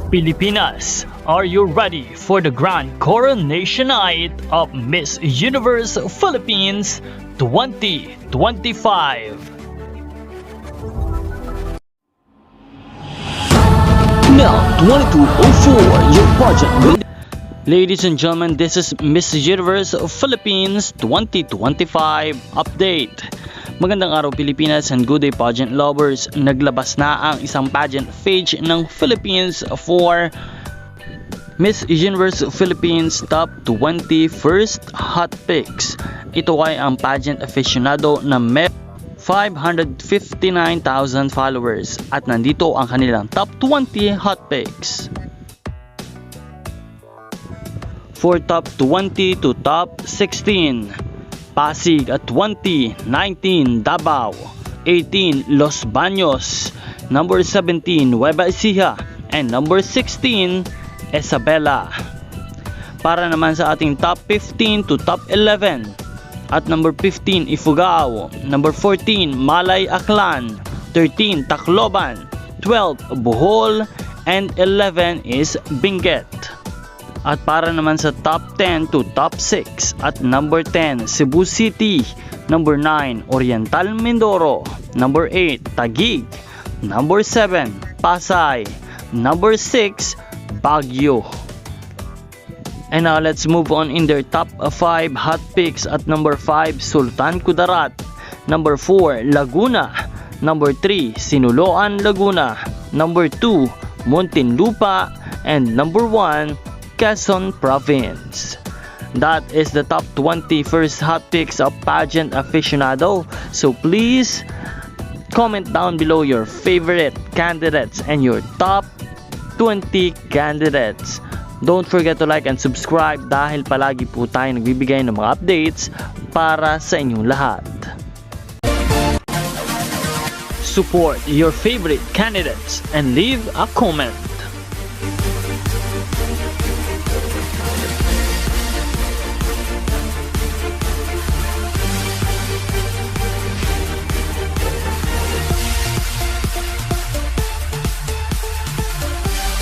Pilipinas, are you ready for the grand coronation night of Miss Universe Philippines 2025? Now, 2204, your pageant will... Ladies and gentlemen, this is Miss Universe Philippines 2025 update. Magandang araw Pilipinas and good day pageant lovers. Naglabas na ang isang pageant page ng Philippines for Miss Universe Philippines Top 20 First Hot Picks. Ito ay ang pageant aficionado na may 559,000 followers at nandito ang kanilang top 20 hot picks. For top 20 to top 16, Pasig at 20, 19 Davao, 18 Los Baños, number 17 Nueva Ecija, and number 16 Isabela. Para naman sa ating top 15 to top 11, at number 15 Ifugao, number 14 Malay Aklan, 13 Tacloban, 12 Bohol, and 11 is Benguet. At para naman sa top 10 to top 6, at number 10 Cebu City, number 9 Oriental Mindoro, number 8 Taguig, number 7 Pasay, number 6 Baguio. And now let's move on in their top 5 hot picks. At number 5 Sultan Kudarat, number 4 Laguna, number 3 Sinuloan Laguna, number 2 Muntinlupa, and number 1 Quezon Province. That is the top 20 first hot picks of pageant aficionado. So please comment down below your favorite candidates and your top 20 candidates. Don't forget to like and subscribe dahil palagi po tayo nagbibigay ng mga updates para sa inyong lahat. Support your favorite candidates and leave a comment.